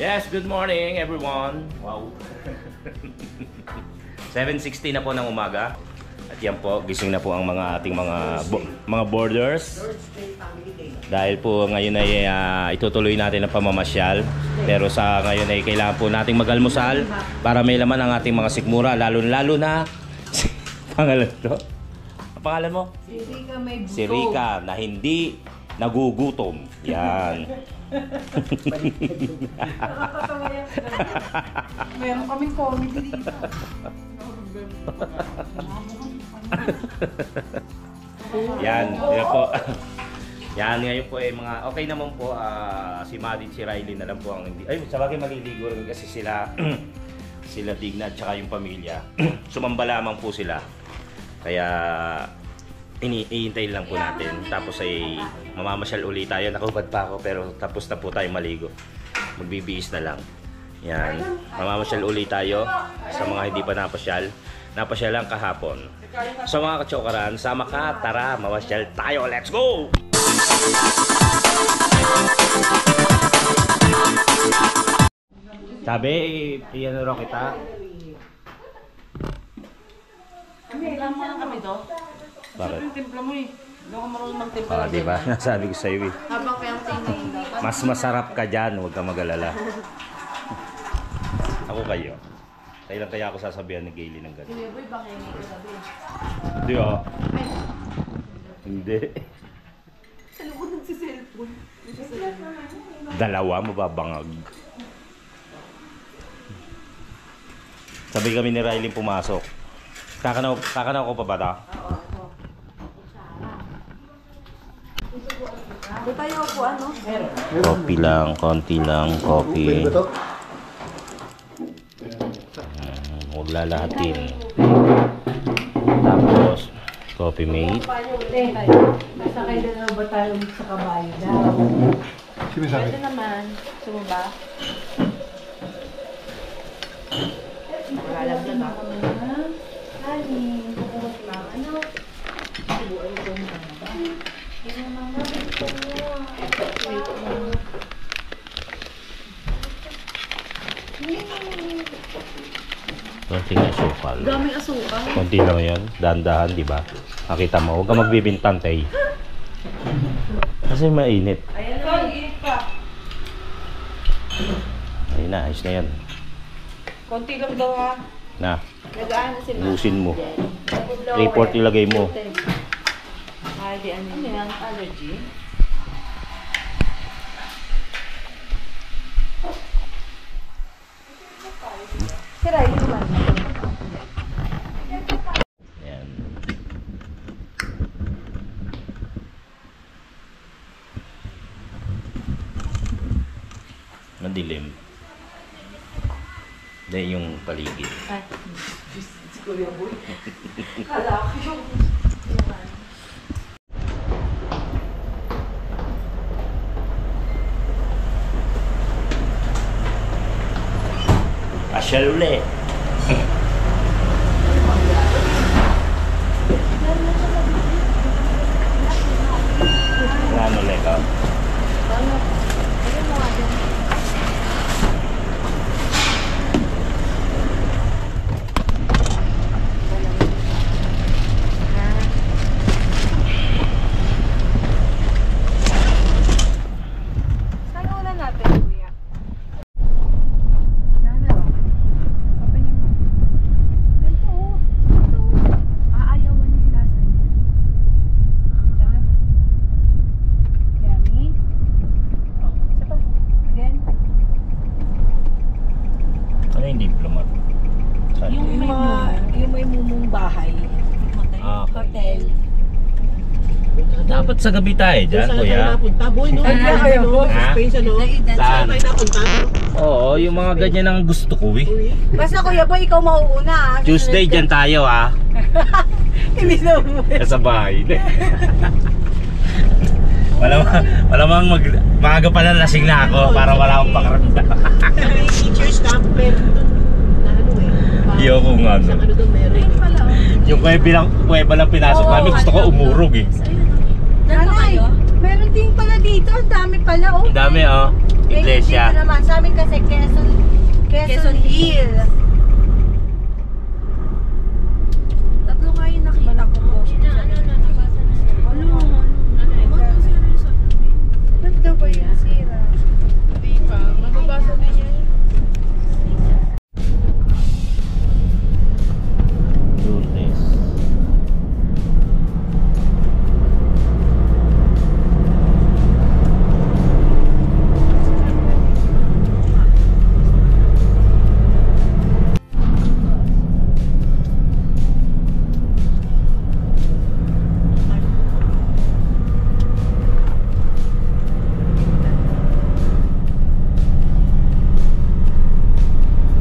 Yes, good morning everyone. Wow. 7:60 na po ng umaga. At yan po, gising na po ang mga ating mga boarders. Dahil po ngayon ay itutuloy natin ang pamamasyal. Pero sa ngayon ay kailangan po nating mag-almusal para may laman ang ating mga sikmura. Lalo na pangalan to? Ang pangalan mo? Si Rika may buto. Si Rika na hindi nagugutom. Yan. Nakakatawa yan. Meron kaming comedy dito. Yan, yan po. Yan, ngayon po eh mga okay naman po si Maddie at si Riley na lang po ang hindi. Ay, sabagay maliligo rin kasi sila sila Digna at saka yung pamilya. Sumamba lamang po sila. Kaya iintay lang po natin. Tapos ay mamamasyal ulit tayo. Nakahubad pa ako pero tapos na po tayo maligo. Magbibihis na lang. Yan. Mamamasyal ulit tayo sa mga hindi pa napasyal. Napasyal lang kahapon. So mga kachokaran, sama ka, tara, mamasyal tayo. Let's go! Sabi, iyan ro kita. Kami, ilang mo lang kami to. Bakit? Yung timpla mo eh. Hindi ako marunong magtimpla. Diba? Nasabi ko sa'yo eh. Habang kayang tingin. Mas masarap ka dyan, huwag kang mag-alala. Ako kayo. Kailan kaya ako sasabihan ni Gayle ng gano'n? Hindi, boy, baka hindi ko sabi. Hindi ah. Hindi. Sa loob nagsiselfone. Dalawa, mababangag. Sabi kami ni Riley pumasok. Kakanaw ko pa ba ta? Oo. Doon tayo po ano? Coffee lang, konti lang, coffee. Huwag lalahatin. Tapos, coffee mate. Masakay na lang ba tayo sa kabayo daw? Pwede naman. Gusto mo ba? Malalagyan na. Honey, kukuha si mama. Ano? Subuan ko muna ba? Hindi mama, gusto mo. Wait mo. Konting asukal. Daming asukal. Konti lang yan. Dahan-dahan, di ba? Nakita mo, huwag ka magbibintang, tay. Kasi mainit. Ayan na, init pa. Ayun na, ayos na yan. Konti lang daw ha. Na, Nagaan na si mama. lusin mo. Report ilagay mo. Ay, di ano yan? Allergy? Siray, naman. Yan. Madilim. Hindi yung paligid. Ay, si Kuya Boy. Kala ko yung... Pasyal ulit. Ano ulit ka? Saan una natin, Kuya? Nana, open your mouth. Ganito, ganito. Aayawan niya yung lasa niya. Tama mo. Yummy. Oh, isa pa. Again. Ano yung diplomat? Saan? Yung may mumong bahay. Ah, okay. Hotel. Dapat sa gabi tayo dyan, kuya. Napunta, boy, no? Ay, Ay, no? Ha? Space, ano? Saan? Saan tayo napunta? Oo, yung mga ganyan ang gusto ko eh. Basta Kuya Boy, ikaw mauuna. Tuesday dyan tayo ah. Hindi na umuwi. Sa bahay. Malamang maaga pa lang lasing na ako para wala akong pakaramdam. May teacher's camp, meron dun na ano eh. Ayoko nga Sa nun. ano dun meron. Yung kuweba lang pinasok namin, gusto ko umurog eh. Nanay, meron din pala dito. Ang dami pala, oh. Ang dami oh. Iglesia. Dito naman. Sa amin kasi Quezon Hill. Tatlo nga yung nakita ko. Ba't daw ba yun sira? Di ba? Mababasa din yan. Lourdes.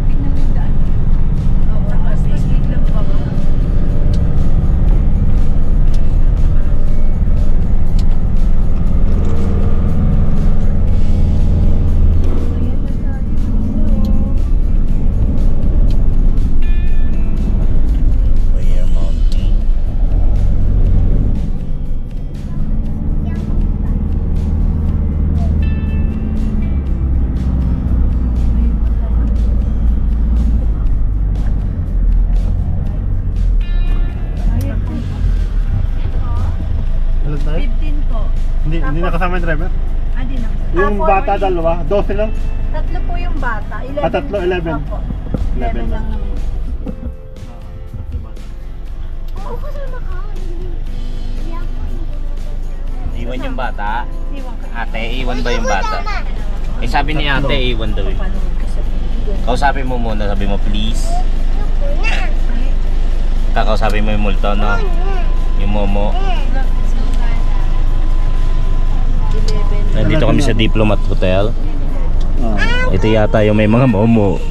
Tingnan mo yung daan. Tapos biglang baba. Prayer Mountain. Alam tayo? 15 po. Hindi nakasama yung driver? Hindi na. Yung bata dalawa, 12 lang. Tatlo po yung bata. 11. Tatlo, 11. Opo. 11 11 lang naman. Iwan yung bata. Iwan ka. Ate, iwan ba yung bata? Eh sabi ni ate, iwan daw eh. Kausapin mo muna, sabi mo please. Kakausapin mo yung multo, no? Yung momo. 11. Nandito kami sa Diplomat Hotel. Ito yata yung may mga momo.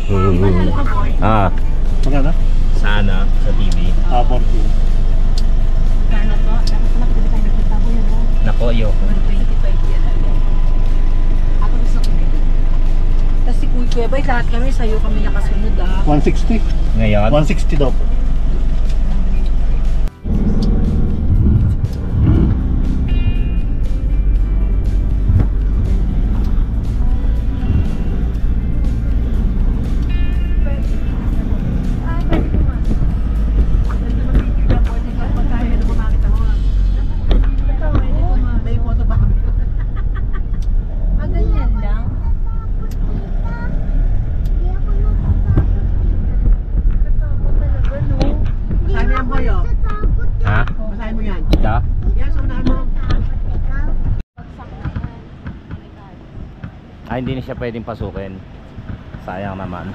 Ah, Magkano? sana sa TV. 14. Kano po? Dapat nakita tayo nagtatago yun. Nako, ayoko. 125 yan. Ako gusto ko din. Tapos si Kuya Bay, lahat kami sa'yo kami nakasunod 160. Ngayon, 160 daw po. Ganyan lang. Masahin mo yan, boy, oh. ha? Masahin mo yan. Ito? Yan, sa unahan mo. Ah, hindi na siya pwedeng pasukin. Sayang naman.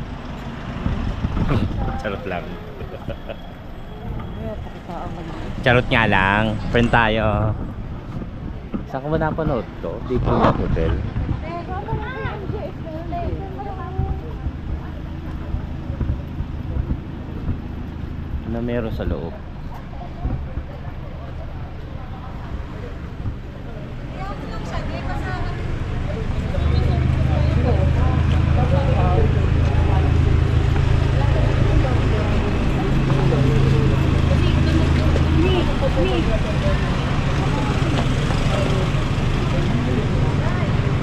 Charot lang. Charot nga lang. Friend tayo. Saan ko ba napanood to? Diplomat Hotel. Ano meron sa loob?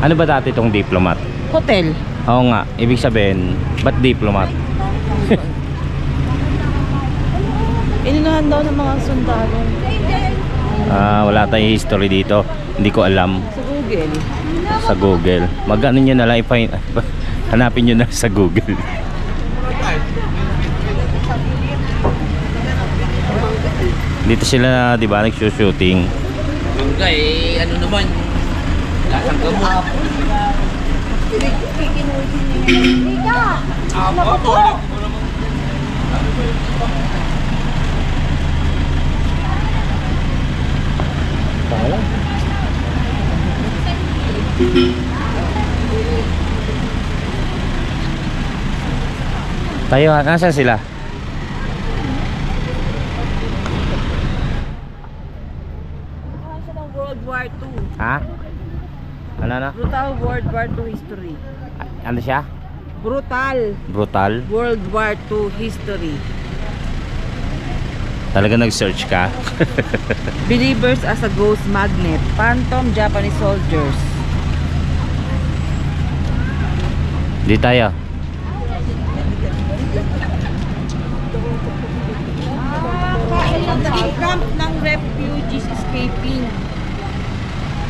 Ano ba dati itong diplomat? Hotel. Oo nga, ibig sabihin, ba't diplomat? Inunahan daw ng mga sundalo. Ah, wala tayong history dito. Hindi ko alam Sa Google. sa Google. Mag-ano nyo na lang, hanapin nyo na sa Google. Dito sila, di ba, nagsushooting. Yung guy, ano naman, lasang gamot. Tayo, nasaan sila? Siya ng World War II. Ha? Ano na? Brutal World War II history. Ano siya? Brutal Brutal? World War II history. Talaga nag-search ka? Believers as a ghost magnet. Phantom Japanese soldiers. Di tayo. Camp ng refugees escaping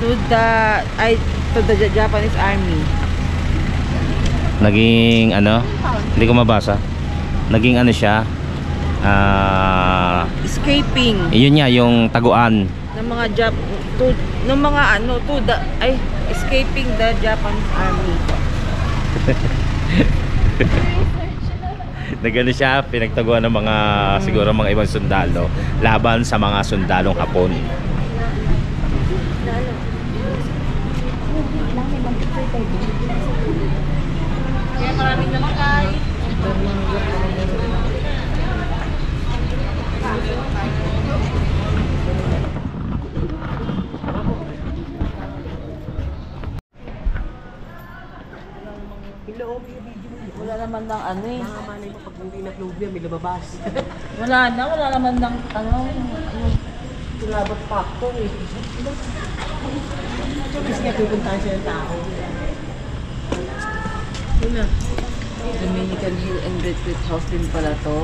to the Japanese army. Naging ano? Hindi ko mabasa. Naging ano siya? Escaping Yun nga yung taguan. ng mga escaping the Japanese army. Nagano siya, pinagtaguan ng mga siguro mga ibang sundalo laban sa mga sundalong Hapon. Kaya maraming namatay. Wala naman ng ano eh. Nakamanay mo pag hindi na-upload yan, may lumabas. Wala naman ng ano, yung Tulabot factor eh. Kasi nga pupuntahan siya ng tao. Yun na. Dominican Hill and Retreat House din pala to.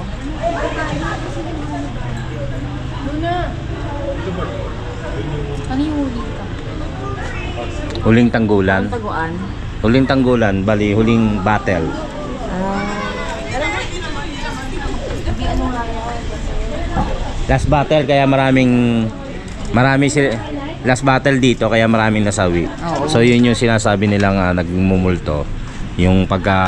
Ano yung huli ka? Huling tanggulan. Taguan? Huling tanggulan, bali huling battle. Last battle kaya last battle dito kaya maraming nasawi. Oo. So yun yung sinasabi nilang nagmumulto. Yung pagka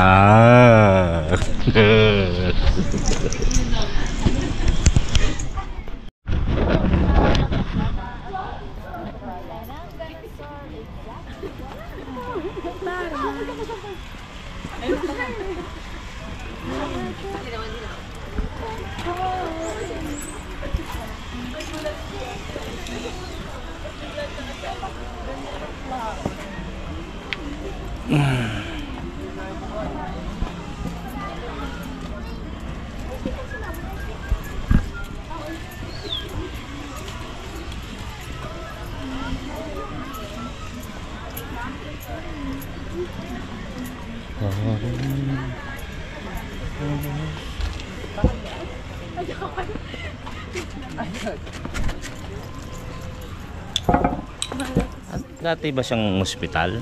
dati ba siyang ospital?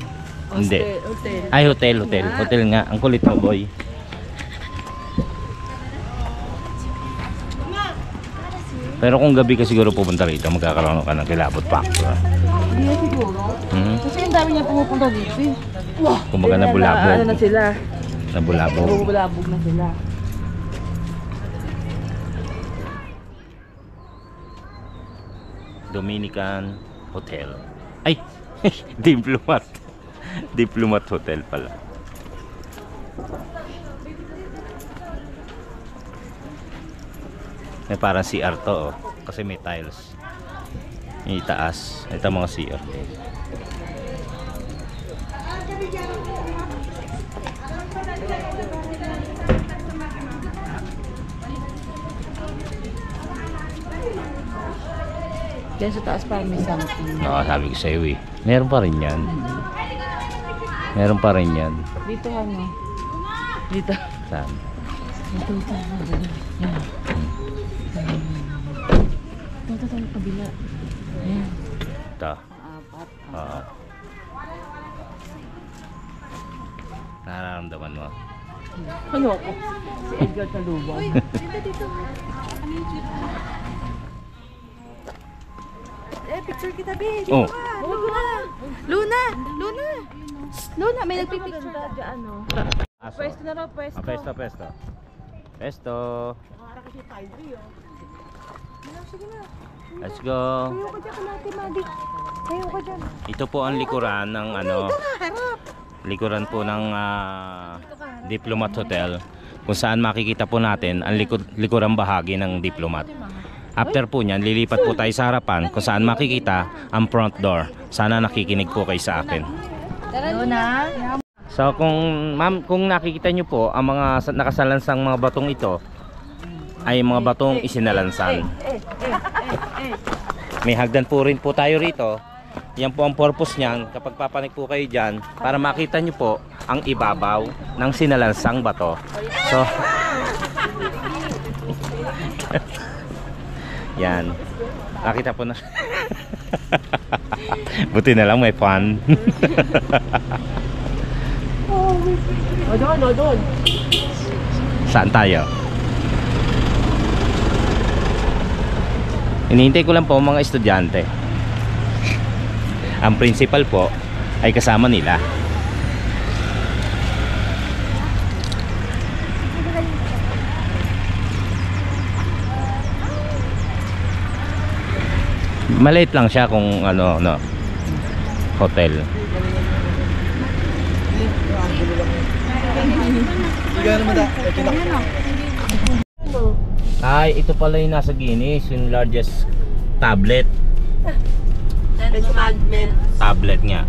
Hindi. Hotel. Ay, hotel. Hotel nga. Ang kulit mo, boy. Pero kung gabi ka siguro pupunta rito, magkakaroon ka ng kilabot factor. Hindi na siguro. Kasi yung dami niya pumupunta dito eh. Kumbaga nabulabog. Ano na sila? Nabulabog. Nabulabog na sila. Dominican Hotel. Ay! Diplomat. Diplomat Hotel pala. May parang CR to, oh. Kasi may tiles. Yung itaas. Ito mga CR. Diyan sa taas parang may something. Oo, sabi ko sa'yo eh. Meron pa rin yan. Meron pa rin yan. Dito ano? Dito. Saan? Dito. Yan. Dito tayo kabila. Ayan. Ito. Apat. Oo. Nararamdaman mo? Ano ako? Si Edgar Taluban. Picture kita, babe. Oh. Luna, may nagpipicture ka. Ano? Pwesto na raw, pwesto. Pesto, pesto. Pesto. Let's go. Ayaw ka dyan, kalate, Madi. Ayaw ka dyan. Ito po ang likuran ng ano. Likuran po ng Diplomat Hotel. Kung saan makikita po natin ang likurang bahagi ng Diplomat. After po niyan, lilipat po tayo sa harapan kung saan makikita ang front door. Sana nakikinig po kayo sa akin. Luna. So kung ma'am, kung nakikita nyo po ang mga nakasalansang mga batong ito ay mga batong isinalansan. May hagdan po rin po tayo rito. Yan po ang purpose niyan kapag papanik po kayo dyan para makita nyo po ang ibabaw ng sinalansang bato. So, yan. Nakita po na. Buti na lang may fun. O doon. Saan tayo? Hinihintay ko lang po mga estudyante. Ang principal po ay kasama nila. Maliit lang siya kung ano hotel. Ay, ito pala yung nasa Guinness, yung largest tablet. Tablet nga.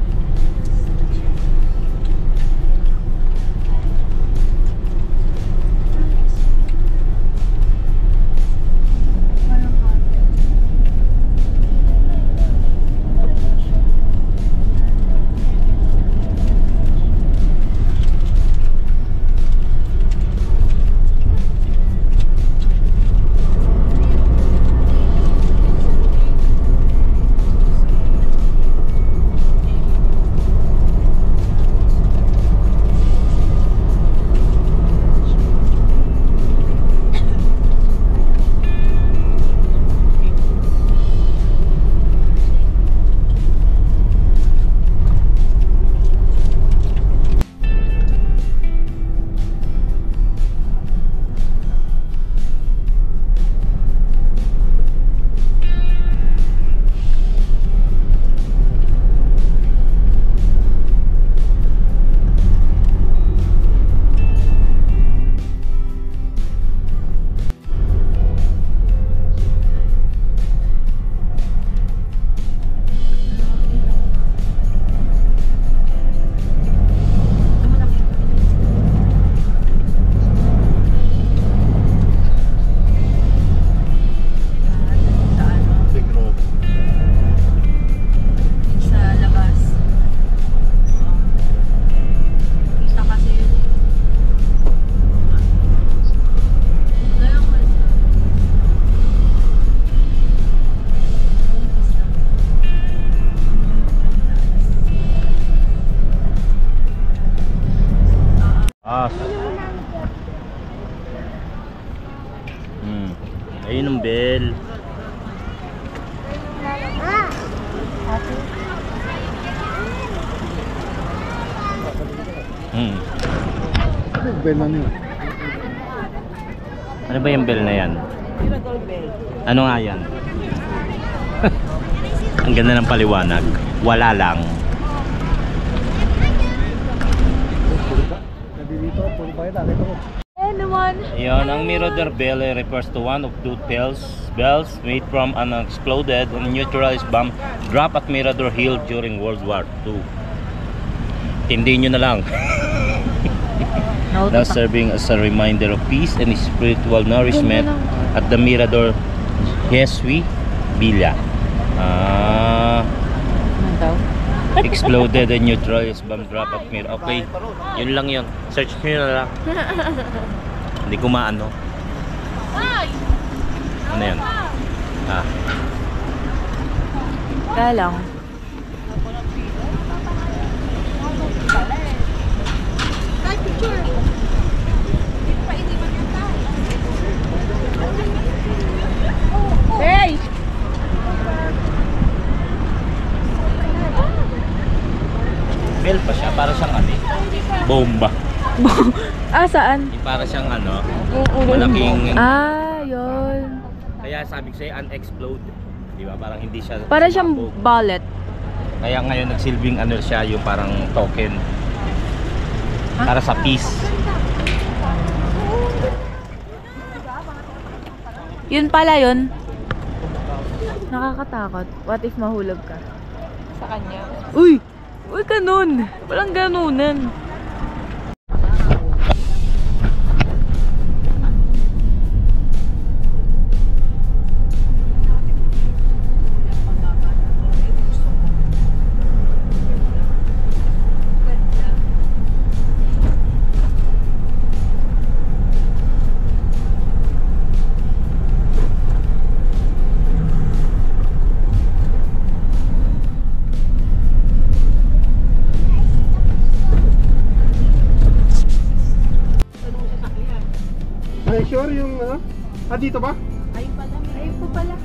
Ayun ang bell. Bell na yun. Ano ba yung bell na yan? Ano nga yan? Ang ganda ng paliwanag. Wala lang. Dito, puro bayan nakita ko. Anyone? Ayan, ang Mirador bell refers to one of two bells made from an exploded and neutralized bomb dropped at Mirador Hill during World War II. Hindi nyo na lang. Now serving as a reminder of peace and spiritual nourishment at the Mirador Yeswi Villa. Exploded and neutralized bomb drop at Mirador. Okay, yun lang yun. Search nyo na lang. Hindi ko maano. Ano yan? Kaya lang. Hey! Bell pa siya, para siyang ano, bomba. Saan? Yung para siyang ano, malaking. Yun. Kaya sabi ko sa'yo, unexplode. Di ba? Parang hindi siya. Para siyang sumabog. bullet. Kaya ngayon nagsilbing ano siya, yung parang token. Para sa peace. Yun pala yun. Nakakatakot. What if mahulog ka? Sa kanya? Uy! Uy, ganun! Walang ganunan. Treasure yung ano? Ah, dito ba? Ayun pala. Ayun po pala.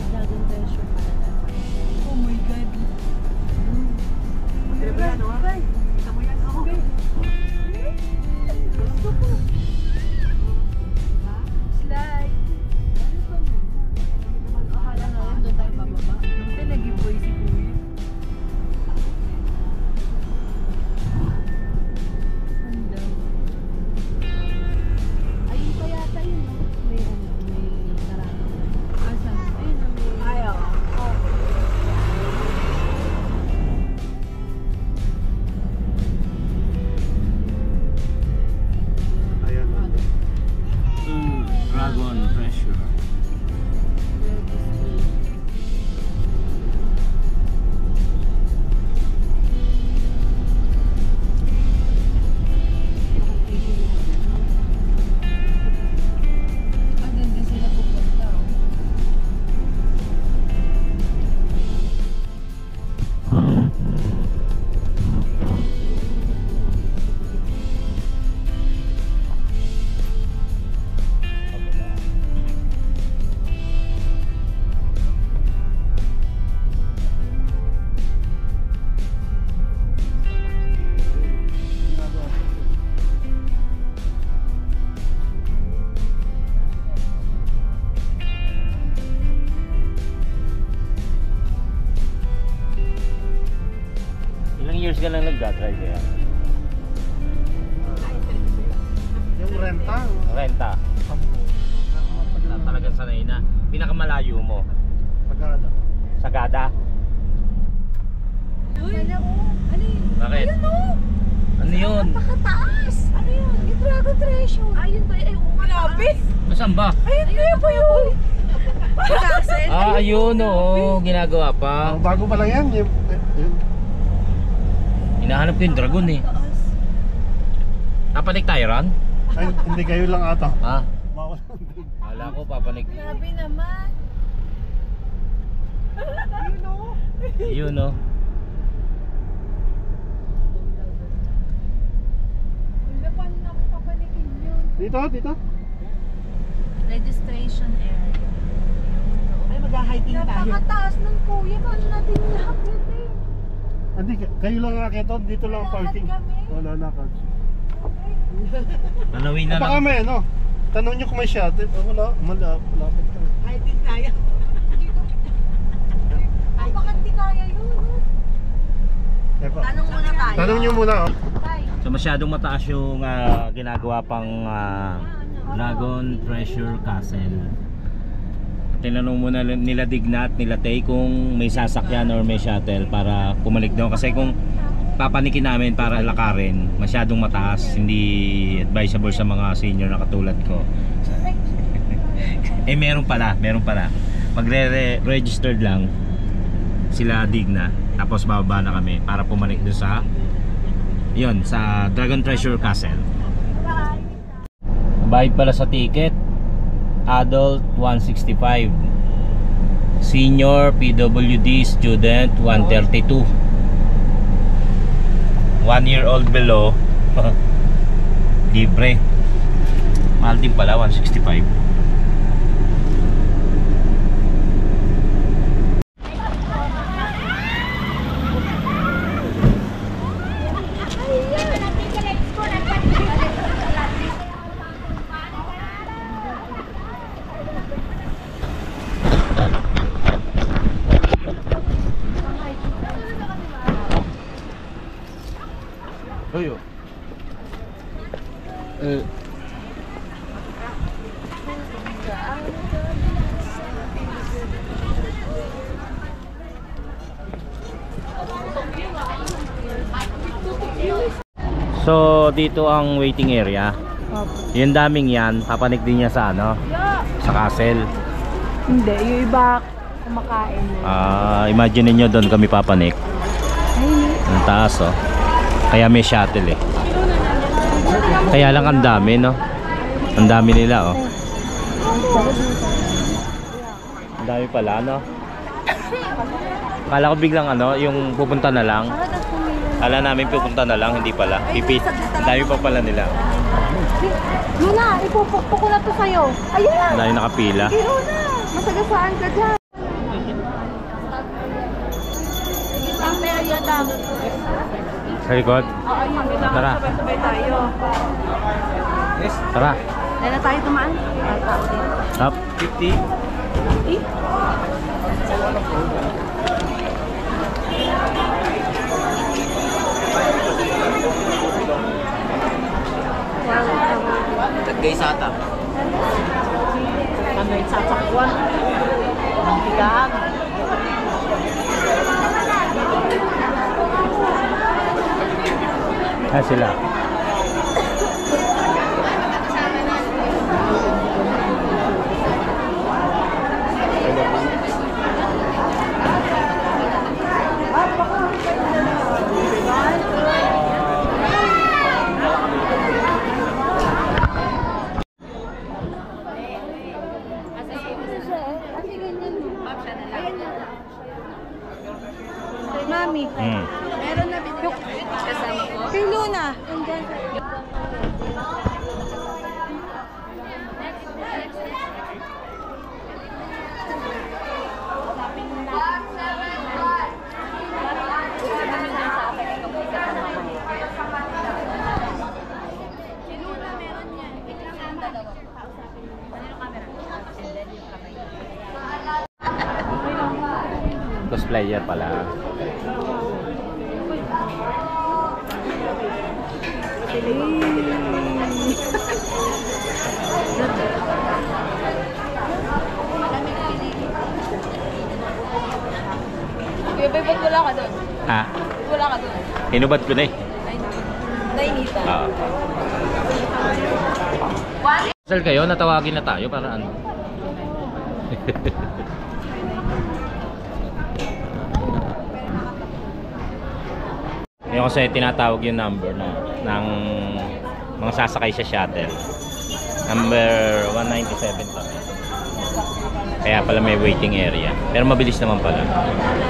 Dragon treasure pala. Oh my God. Ano ba yan, oh? Kita mo yan, oh. Gusto ko. Slide. Ano ba na? Akala nga yan, doon tayo bababa. Hindi, nag-giveaway si Kuya. Saan daw? Ayun pa yata yun, no? May ano, may karano. Asan? Ayun na may... Ayaw. Ayan. Dragon Treasure. Agad din sila pupunta, oh. Ilang years ka lang nagdadrive kaya? Yung renta. Renta. Talagang sanay na. Pinakamalayo mo. Pagkada. Sagada. Wala, oh. Ano yun? Bakit? Ayun, oh. Ano yun? Napakataas! Ano yun? Yung Dragon Treasure. Ayun ba? Ay, oo. Grabe. Saan ba? Ayun, ayun po yun. Castle. Ah, ayun oo. Ginagawa Ah, pa. bago pa lang yan. Yun. Hinahanap ko yung dragon eh. Napanik tayo ron? Ay, hindi kayo lang ata. Ha? Bawal. Kala ko papanik. Grabe naman. Ayun, oh. Ayun no. Wala, paano namin papanikin yun? Dito, dito. Registration area. Ay, mag-hiking tayo. Napakataas ng kuya. Paano natin lahat yun eh? Hindi, kayo lang nakakita. Dito lang ang parking. Wala na ka. Tanawin na Baka lang. may ano. Tanong nyo kung may shuttle. Wala, malapit ka. Hiking tayo. Ay, baka hindi kaya yun. Epa. Tanong muna tayo. Tanong nyo muna. Oh. Tay. So masyadong mataas yung ginagawa pang Dragon Treasure Castle. Tinanong muna nila Digna at nila Tay kung may sasakyan or may shuttle para pumalik doon. Kasi kung papanikin namin para lakarin, masyadong mataas. Hindi advisable sa mga senior na katulad ko. Eh meron pala. Magre-registered lang sila Digna. Tapos bababa na kami para pumalik doon sa sa Dragon Treasure Castle. Bayad pala sa ticket. Adult 165, senior PWD student 132, 1 year old below libre. Mahal din pala 165. Tuyo. So dito ang waiting area. Yung daming yan, papanik din niya sa ano? Sa castle. Hindi, yung iba kumakain na. Imagine niyo doon kami papanik. Ang taas oh. Kaya may shuttle eh. Kaya lang ang dami no. Ang dami nila oh. Ang dami pala no. Kala ko biglang ano, yung pupunta na lang. Kala namin pupunta na lang, hindi pala. Pipi. Ang dami pa pala nila. Luna, ipupukpuk ko na to sa'yo. Ayun na. Dahil nakapila. Sige, Luna. Masagasaan ka dyan. Sige, sampe, ayan lang. Sa likod. Oo, ayun. Tara. Sabay-sabay tayo. Tara. Dahil na tayo tumaan. Up. 50. Tagay sata. Kami sasakwan. Ang higaan. Sila. Mami, meron na binigay. Kasama ko? Kay Luna. Andyan. Cosplayer pala. Kuya Bay, ba't wala ka doon? Ha? Wala ka doon. Hinubad ko na eh. Nainita. Oo. Sal kayo, natawagin na tayo para ano? Ngayon kasi tinatawag yung number ng mga sasakay sa shuttle. Number 197 pa. Kaya pala may waiting area. Pero mabilis naman pala.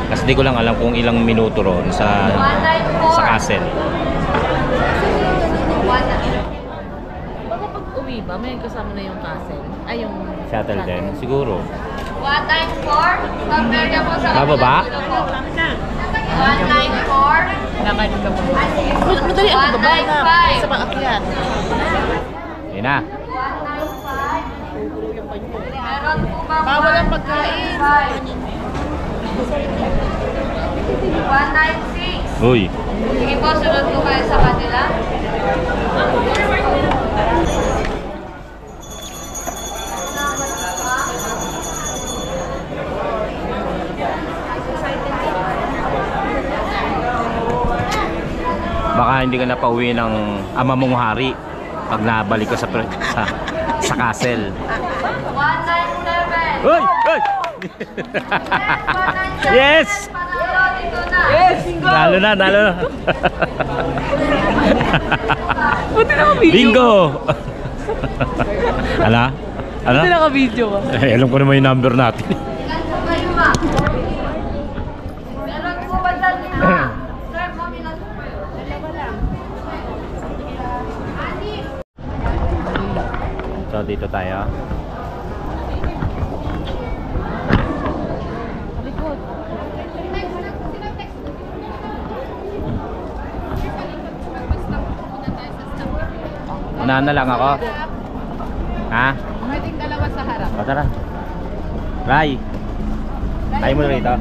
Kasi di ko lang alam kung ilang minuto ron sa castle. Baka pag uwi ba, may kasama na yung castle? Ay, yung Shuttle din, siguro. 194. Compare niya po sa Bababa? 194. nakain ka po. Madali ako baba na. Sa pang-akyat. Yun na. Meron po ba? Bawal ang pagkain. 196. Uy. Sige po, sunod po kayo sa kanila. Baka hindi ka na pauwi ng ama mong hari pag nabalik ka sa castle. 197. Uy! Uy! Yes! Yes! Nalo na, nalo na. Buti naka-video. Bingo! Ala? Ala? Buti naka-video ka. Alam ko naman yung number natin. Meron po ba dyan nila? Sir, mamilan po kayo. Dalawa lang. So dito tayo. Unahan na lang ako. Ha? Pwedeng dalawa sa harap. O tara. Ray. Tayo mo rito.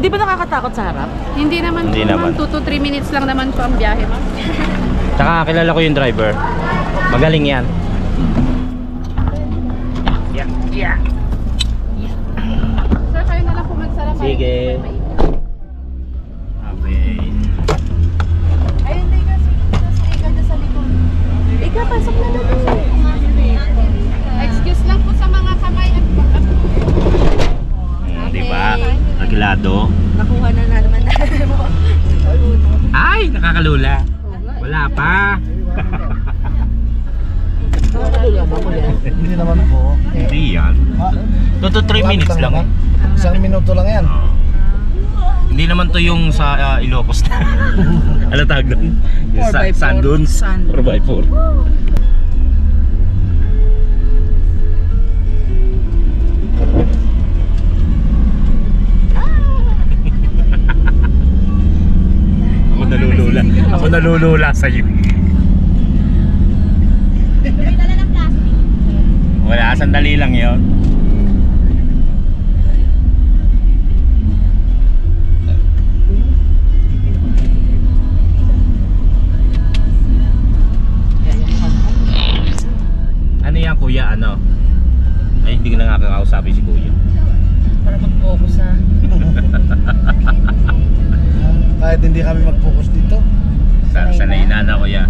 Hindi ba nakakatakot sa harap? Hindi naman Hindi po, naman. 2 to 3 minutes lang naman po ang biyahe, ma'am. Tsaka kilala ko yung driver. Magaling yan. Yeah. Sir, kayo na lang po magsara. Sige. Okay. Ayun, hindi kasi ika na sa likod. Ika, pasok na doon. Excuse lang po sa mga kamay at Diba? Agilado. Nakuha na naman natin mo. Ay! Nakakalula. Wala pa. Hindi naman po. Hindi yan. 2 to 3 minutes lang eh. Isang minuto lang yan. Hindi naman to yung sa Ilocos. Ano tawag doon? Yung 4x4. sand dunes? Sand. 4x4. Ako nalulula. Ako nalulula sa iyo. Wala, sandali lang yun. Ano yan kuya, ano? Ay, hindi ko na nga kakausapin si kuya. Para mag-focus ha. Kahit hindi kami mag-focus dito. Sanay na kuya.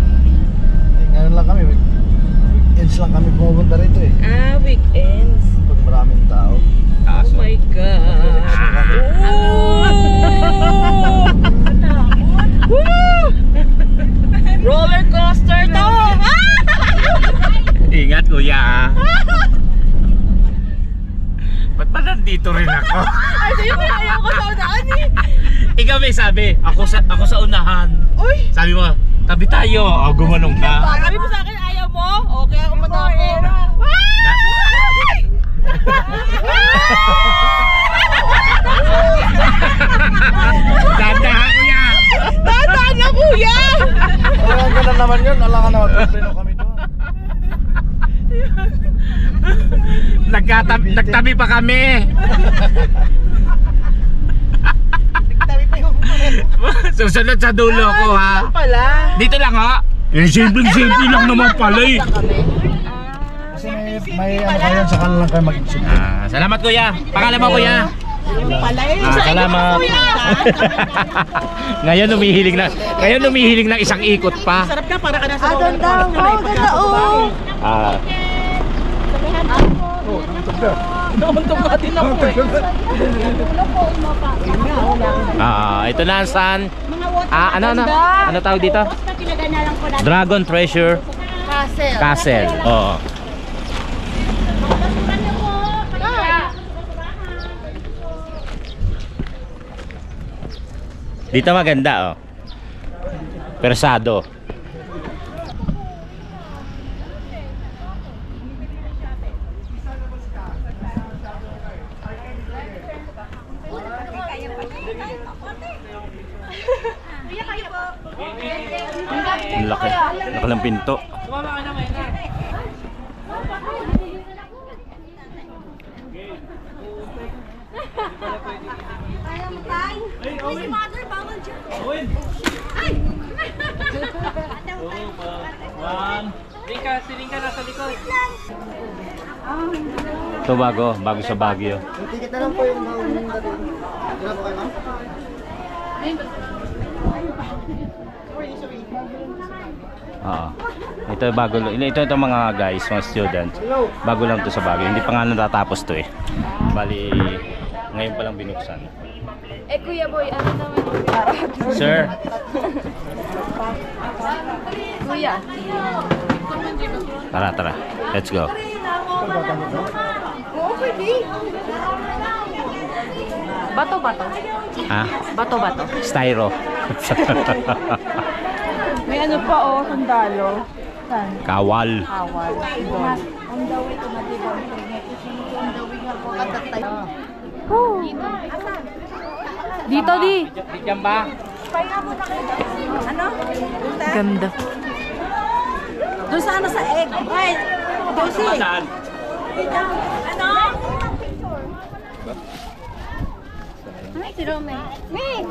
Ngayon lang kami. Weekends lang kami pumunta rito eh. Ah, weekends. Pag maraming tao. Kaso. Oh my God. Roller coaster to! Ingat kuya ah. Ba't ba nandito rin ako? Ay, sa'yo ko ayaw ko sa unaan eh. Ikaw may sabi, ako sa unahan. Uy! Sabi mo, tabi tayo. O, gumanong ka. Sabi mo sa akin, ayaw mo? Okay, ako matapos. Dahan-dahan kuya. Tandaan na, kuya! Parang ganun naman yun. Alam ka naman, tumpino kami doon. Nagtabi pa kami. Susunod sa dulo ko ha. Pala. Dito lang ha. Eh, simple lang naman pala eh. Kasi may ano kayo, sa kanilang kayo mag-isip. Salamat kuya. Pangalan mo kuya? Pala eh. Salamat. Ngayon umihiling ng isang ikot pa. Sarap ka, para ka na sa Ah, ganda. Oh, ganda. Oh. Nauntong ka din ako eh. Ito na ang saan. Ano tawag dito? Dragon Treasure Castle. Oo. Dito maganda oh. Persado. Ang laki. Laki ng pinto. Si mother, bawal dyan. Silingka nasa likod. Ito bago sa Baguio. Ticket na lang po yung maunang dali. Wala po kayo, ma'am? Ito bago ito mga guys, mga students. Bago lang to sa Baguio. Hindi pa nga natatapos to eh. Bali ngayon pa lang binuksan. Eh, Kuya Boy, ano naman yung Sir, Kuya. tara. Let's go. Bato. Ha? Bato. Styro. May ano pa oh, sandalo. Saan? Kawal. Awal. On the way to Matibang. On the way nga po katatay. Dito di. Diyan ba? Ano? Ganda. Doon sa ano sa egg. Ay, Josie. Saan? Ano? Ay, si Rome. May!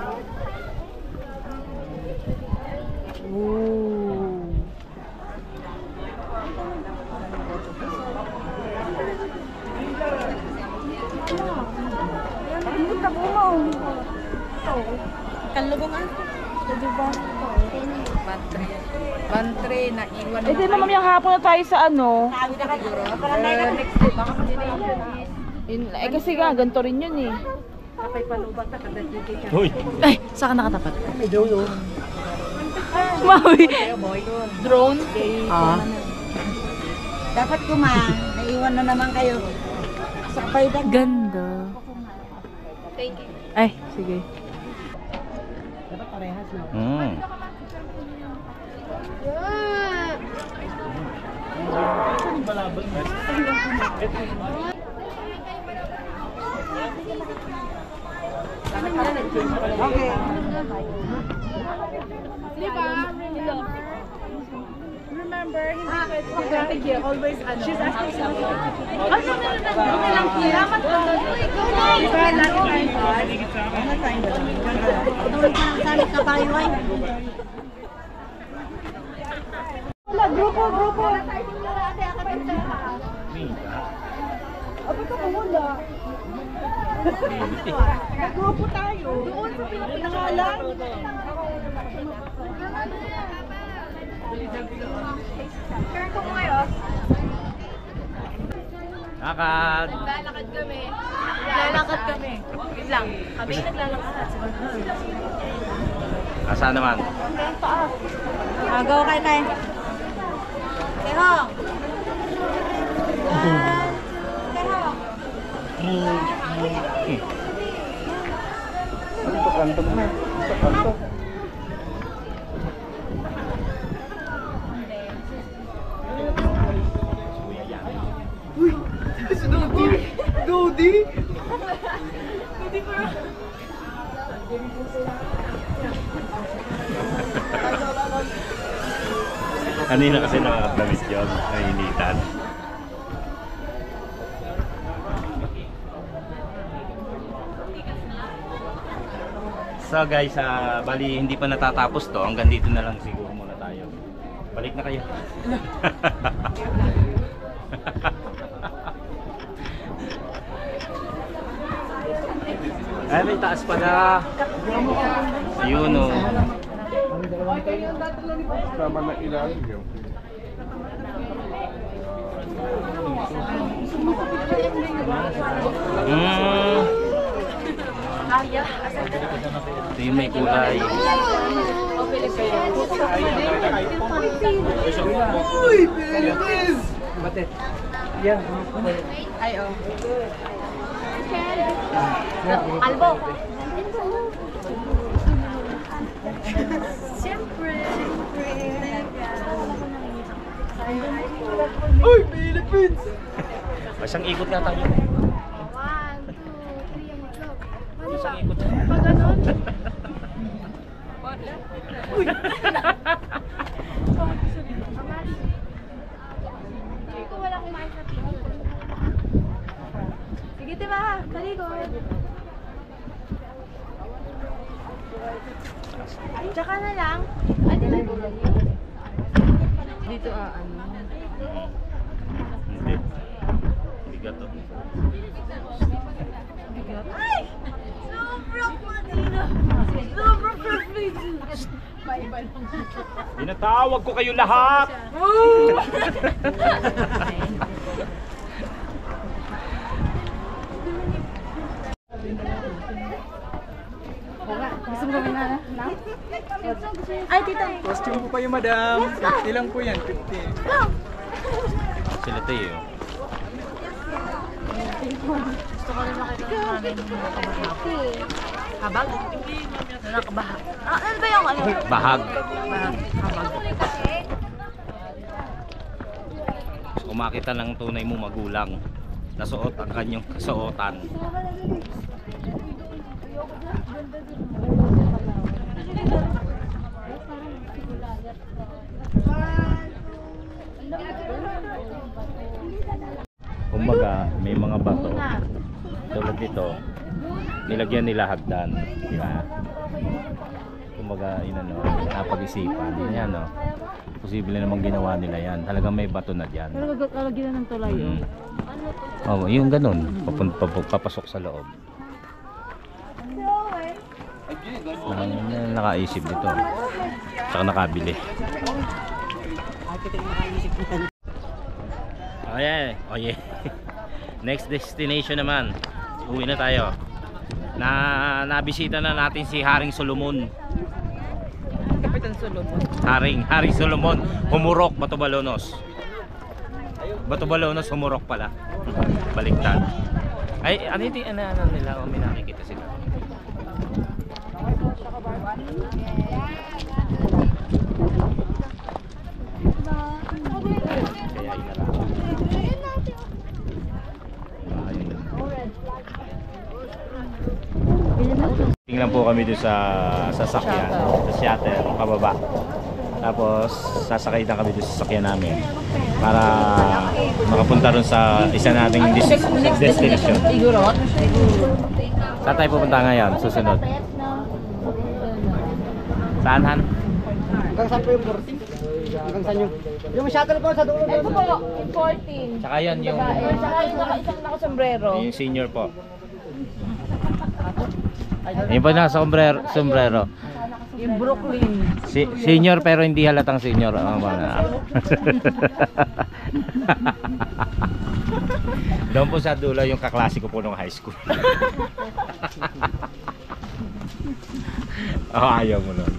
Kalubong ah. Bantre na iwan. Eh, di ba mamayang hapon na tayo sa ano? Eh, kasi nga, ganito rin yun eh. Hoy. Ay, saan ka nakatapat? Maui. Drone? Dapat naiwan na naman kayo. Sa paydag. Ganda. Thank you. Ay, sige. parehas, no? Mm. Okay. Remember, hindi always ano. She's asking something. Oh, no. Okay lang, salamat po. Diba, last time po. Tulad ka ng salit na tayo ay. Wala, grupo. Abi ka pa wala. Grupo tayo. Doon sa pinakalan. Lakad. Lalakad kami. Wait lang. Kami naglalakad. Asa naman? Go kay. Keho. Kanto mo. Kanto. Kanina kasi nakakadamit yun, nainitan. So guys, bali hindi pa natatapos to, hanggang dito na lang siguro muna tayo. Balik na kayo. Ay, may taas pa na. Yun o. Sama na ilalim yun. Ito yung may kulay. Uy, Philippines! Albo. Uy, Philippines! Isang ikot nga tayo. 1, 2, 3, Isang ikot na. pag ganon. Hindi ko wala kumain sa picture. Sige, diba? Talikod. Tsaka na lang. Dito ano. Hindi. Bigat to. Ay! Sobrang matino! Sobrang perfect! Maiba lang. Tinatawag ko kayo lahat! Gusto mo gawin na? Ay, tita! Costume po pa yung madam. 50 lang po yan, 50. Sila tayo. Gusto ko rin makita ng nanay mo nakabahag. Habag? Nakabahag. Ano ba yung ano? Bahag. Habag. Kung makita ng tunay mo magulang, nasuot ang kanyang kasuotan. Kumbaga, may mga bato tulad nito, nilagyan nila hagdan, di ba? Kumbaga, inano, napag-isipan yan, no? Posible namang ginawa nila yan. Talagang may bato na diyan. Pero lalagyan na ng tulay yun. Oh, yung ganun, papasok sa loob. Nakaisip dito. Tsaka nakabili. Oh yeah, oh yeah. Next destination naman. Uwi na tayo. Nabisita na natin si Haring Solomon. Kapitan Solomon. Haring Solomon, Humurok, Batubalonos. Batubalonos, Humurok pala. Baliktad. Ay, ano nila? May nakikita sila. Kaya inala. Tingnan po kami doon sa sasakyan, sa shuttle, pababa. Tapos sasakay na kami doon sa sasakyan namin para makapunta ron sa isa nating destination. Saan tayo pupunta ngayon? Susunod. Saan, Han? Hanggang saan po yung 14? Hanggang saan yung shuttle po sa dulo? Ito po, yung 14. Tsaka yan, yung Saka yung isang nakasombrero. senior po. Yun po na, sombrero. Yung Brooklyn. Senior pero hindi halatang senior. Doon po sa dulo yung kaklasiko po nung high school. Ayaw mo nun.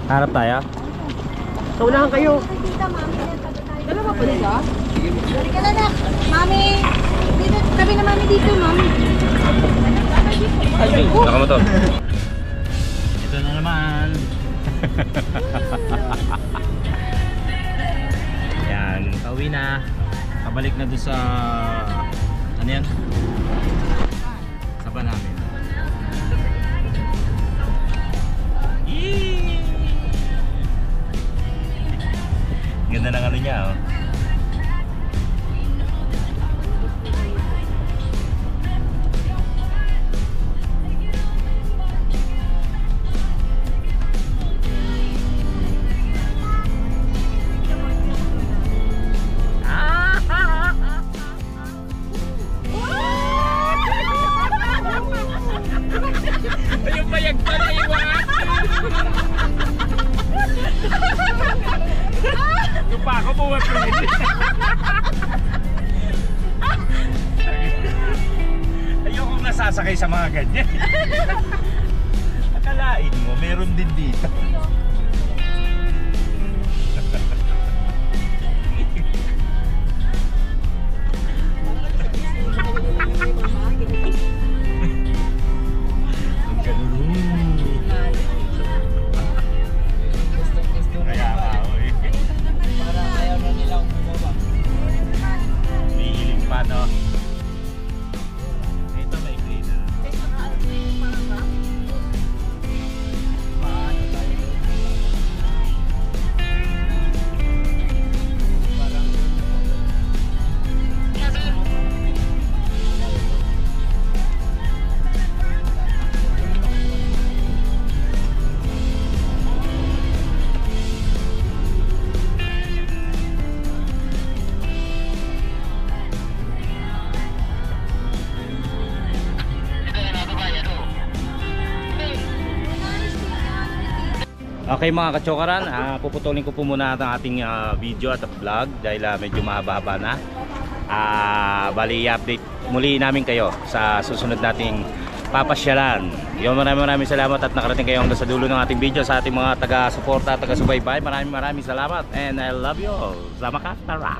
Harap tayo? Saunahan kayo. Dalawa pa nila? Halika na na. Mami! Dito, tabi na mami dito, mami. Nakamotor. Ito na naman. Yan, pauwi na. Pabalik na doon sa ano yan? Saba namin. Yee! Ganda ng ano niya, oh. Yung bayag pa na iwan. Yung pa ako buwan ko rin. Ayokong nasasakay sa mga ganyan. Akalain mo, meron din dito. Kaya nga ako eh. Parang ayaw na nilang bumaba. May hiling pa, no? Ito may green na. Okay mga kachokaran, puputulin ko po muna ang ating video at vlog dahil medyo mahaba-haba na. Bali i-update muli namin kayo sa susunod nating papasyalan. Maraming salamat at nakarating kayo hanggang sa dulo ng ating video sa ating mga taga-suporta at taga-subaybay. Maraming salamat and I love you all. Sama ka, tara!